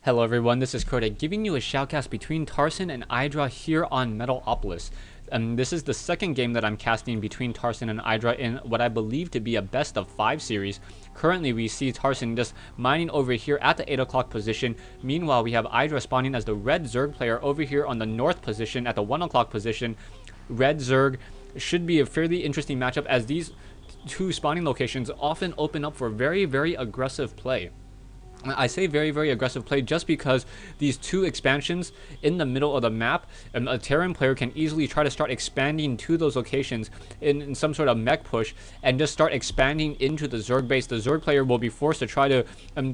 Hello everyone, this is Koda giving you a shoutcast between Tarson and IdrA here on Metalopolis. This is the second game that I'm casting between Tarson and IdrA in what I believe to be a best of 5 series. Currently we see Tarson just mining over here at the 8 o'clock position. Meanwhile we have IdrA spawning as the red Zerg player over here on the north position at the 1 o'clock position. Red Zerg should be a fairly interesting matchup as these two spawning locations often open up for very aggressive play. I say very aggressive play just because these two expansions in the middle of the map, a Terran player can easily try to start expanding to those locations in some sort of mech push and just start expanding into the Zerg base. The Zerg player will be forced to try to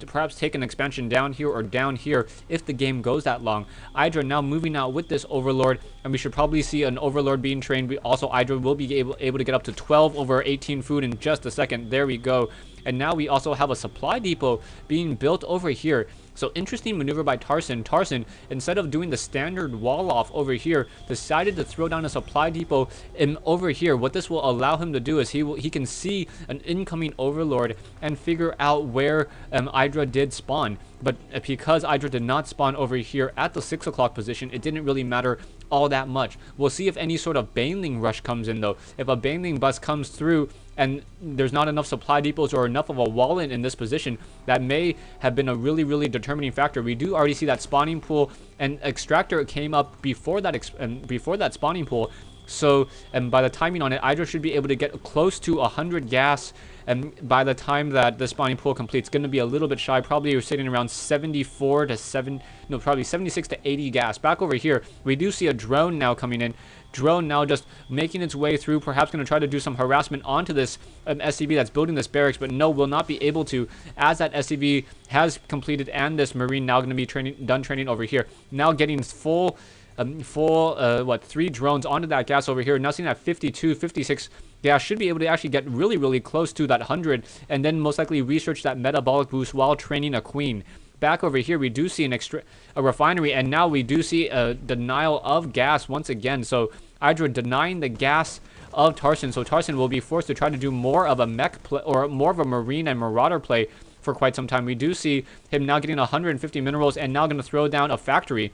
perhaps take an expansion down here or down here if the game goes that long. IdrA now moving out with this Overlord, and we should probably see an Overlord being trained. Also, IdrA will be able to get up to 12 over 18 food in just a second. There we go. And now we also have a supply depot being built over here. So interesting maneuver by Tarson. Tarson, instead of doing the standard wall off over here, decided to throw down a supply depot over here. What this will allow him to do is he can see an incoming Overlord and figure out where IdrA did spawn. But because IdrA did not spawn over here at the 6 o'clock position, it didn't really matter all that much. We'll see if any sort of Baneling rush comes in though. If a Baneling bus comes through and there's not enough supply depots or enough of a wall in this position, that may have been a really determining factor. We do already see that spawning pool, and Extractor came up before that spawning pool. So, and by the timing on it, IdrA should be able to get close to 100 gas, and by the time that the spawning pool completes, going to be a little bit shy. Probably you're sitting around 74 to probably 76 to 80 gas. Back over here, we do see a drone now coming in. Drone now just making its way through, perhaps going to try to do some harassment onto this SCV that's building this barracks, but no, will not be able to, as that SCV has completed and this Marine now going to be done training over here. Now getting full 3 drones onto that gas over here. Now seeing that 52, 56 gas, should be able to actually get really close to that 100, and then most likely research that metabolic boost while training a queen. Back over here, we do see a refinery, and now we do see a denial of gas once again. So IdrA denying the gas of Tarson. So Tarson will be forced to try to do more of a mech play, or more of a Marine and Marauder play for quite some time. We do see him now getting 150 minerals and now going to throw down a factory.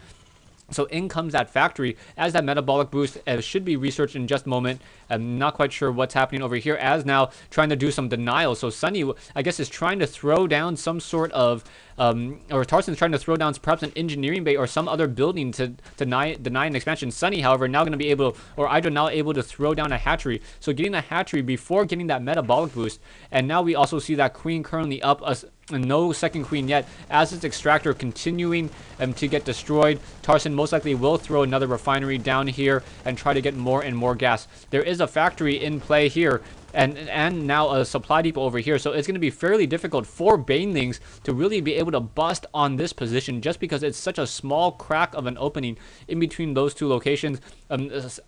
So in comes that factory as that metabolic boost should be researched in just a moment. I'm not quite sure what's happening over here as now trying to do some denial. So Sunny, I guess, is trying to throw down some sort of, or Tarson's trying to throw down perhaps an engineering bay or some other building to deny an expansion. Sunny, however, now going to be able, or IdrA now able to throw down a hatchery. So getting a hatchery before getting that metabolic boost. And now we also see that queen currently up, no second queen yet, as its extractor continuing to get destroyed. Tarson most likely will throw another refinery down here and try to get more and more gas. There is a factory in play here, and now a supply depot over here, so it's going to be fairly difficult for Banelings to really be able to bust on this position just because it's such a small crack of an opening in between those two locations.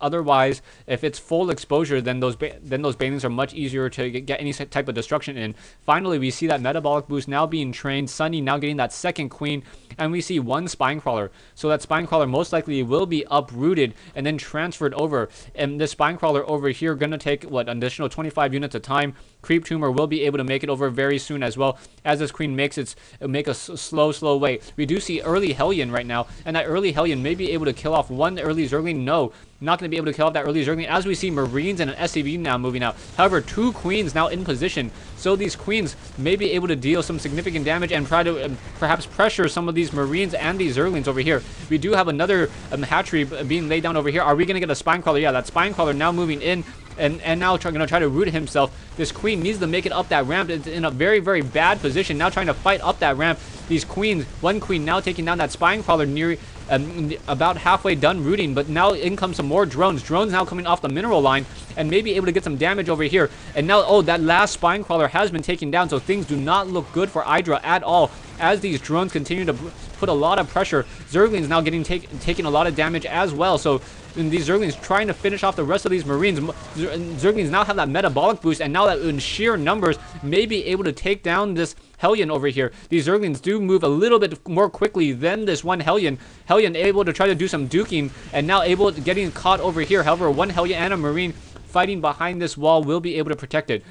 Otherwise, if it's full exposure, then those Banelings are much easier to get any type of destruction in. Finally, we see that metabolic boost now being trained. Sunny now getting that second queen, and we see one spine crawler. So that spine crawler most likely will be uprooted and then transferred over. And this spine crawler over here going to take what, an additional 25 units of time. Creep tumor will be able to make it over very soon as well, as this queen make a slow way. We do see early Hellion right now, and that early Hellion may be able to kill off one early Zergling. No, not going to be able to kill off that early Zergling, as we see Marines and an SCV now moving out. However, 2 queens now in position, so these queens may be able to deal some significant damage and try to perhaps pressure some of these Marines and these Zerglings over here. We do have another hatchery being laid down over here. Are we going to get a spine crawler? Yeah, that spine crawler now moving in, and now going to try to root himself. This queen needs to make it up that ramp. It's in a very bad position, now trying to fight up that ramp. These queens, one queen now taking down that spine crawler near about halfway done rooting, but now in comes some more drones. Drones now coming off the mineral line and maybe able to get some damage over here. And now, oh, that last spine crawler has been taken down, so things do not look good for IdrA at all as these drones continue to put a lot of pressure. Zerglings now getting taking a lot of damage as well. So these Zerglings trying to finish off the rest of these Marines. Zerglings now have that metabolic boost, and now that in sheer numbers may be able to take down this Hellion over here. These Zerglings do move a little bit more quickly than this one Hellion. Hellion able to try to do some duking, and now able to getting caught over here. However, one Hellion and a Marine fighting behind this wall will be able to protect it.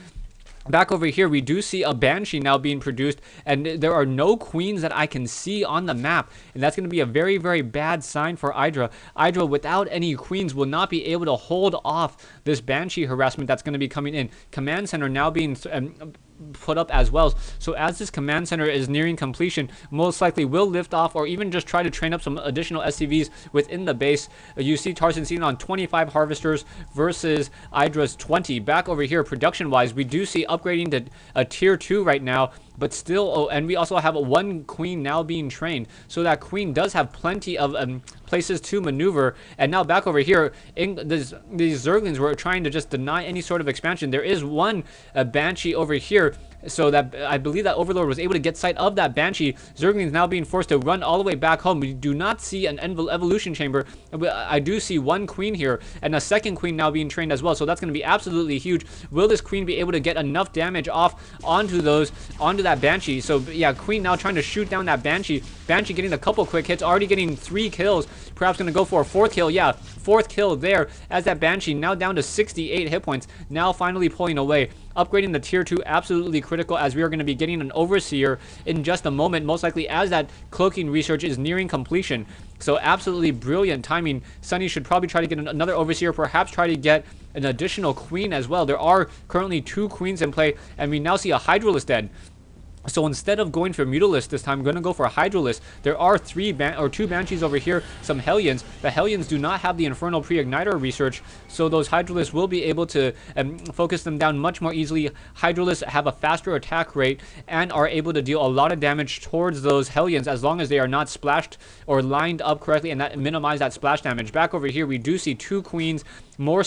Back over here, we do see a Banshee now being produced, and there are no queens that I can see on the map, and that's going to be a very, very bad sign for IdrA. IdrA, without any queens, will not be able to hold off this Banshee harassment that's going to be coming in. Command center now being put up as well. So as this command center is nearing completion, most likely will lift off or even just try to train up some additional SCVs within the base. You see Tarson sitting on 25 harvesters versus IdrA's 20. Back over here, production wise, we do see upgrading to a tier 2 right now, but still, oh, and we also have one queen now being trained, so that queen does have plenty of places to maneuver. And now back over here, these Zerglings were trying to just deny any sort of expansion. There is one Banshee over here, so that I believe that Overlord was able to get sight of that Banshee. Zerglings now being forced to run all the way back home. We do not see an evolution chamber. I do see one queen here, and a second queen now being trained as well, so that's going to be absolutely huge. Will this queen be able to get enough damage off onto that Banshee? So yeah, queen now trying to shoot down that Banshee. Banshee getting a couple quick hits, already getting 3 kills. Perhaps going to go for a 4th kill. Yeah, 4th kill there, as that Banshee now down to 68 hit points, now finally pulling away. Upgrading the tier 2 absolutely critical, as we are going to be getting an Overseer in just a moment, most likely as that cloaking research is nearing completion. So absolutely brilliant timing. Sunny should probably try to get another Overseer, perhaps try to get an additional queen as well. There are currently 2 queens in play, and we now see a Hydralisk dead. So instead of going for Mutalisk this time, I'm going to go for a Hydralisk. There are 2 Banshees over here, some Hellions. The Hellions do not have the Infernal Pre-Igniter research, so those Hydralisks will be able to focus them down much more easily. Hydralisks have a faster attack rate and are able to deal a lot of damage towards those Hellions as long as they are not splashed or lined up correctly, and that minimize that splash damage. Back over here, we do see 2 queens, more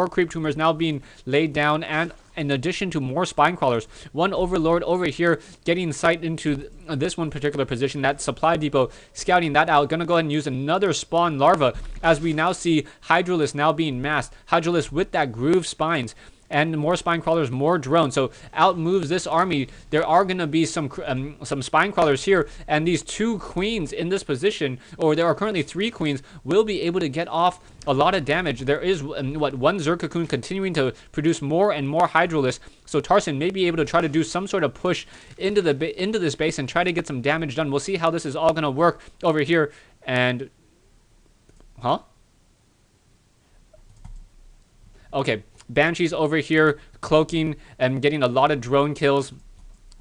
creep tumors now being laid down, and in addition to more spine crawlers, one Overlord over here getting sight into this one particular position, that supply depot, scouting that out. Gonna go ahead and use another spawn larva, as we now see Hydralisk now being masked. Hydralisk with that groove spines, and more spine crawlers, more drones. So out moves this army. There are going to be some spine crawlers here, and these 2 queens in this position, or there are currently 3 queens, will be able to get off a lot of damage. There is one Zerg cocoon continuing to produce more and more Hydralisks, so Tarson may be able to try to do some sort of push into this base and try to get some damage done. We'll see how this is all going to work over here. And okay, Banshees over here cloaking and getting a lot of drone kills.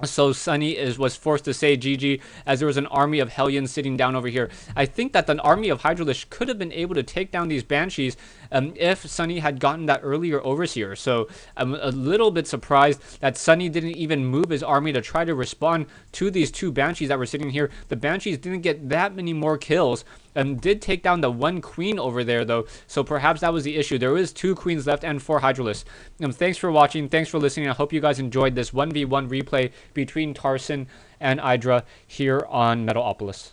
So Sunny was forced to say GG, as there was an army of Hellions sitting down over here. I think that the army of Hydralisk could have been able to take down these Banshees if Sunny had gotten that earlier Overseer. So I'm a little bit surprised that Sunny didn't even move his army to try to respond to these 2 Banshees that were sitting here. The Banshees didn't get that many more kills, and did take down the 1 queen over there though, so perhaps that was the issue. There is 2 queens left and 4 Hydralisks. Thanks for watching, thanks for listening. I hope you guys enjoyed this 1v1 replay between Tarson and IdrA here on Metalopolis.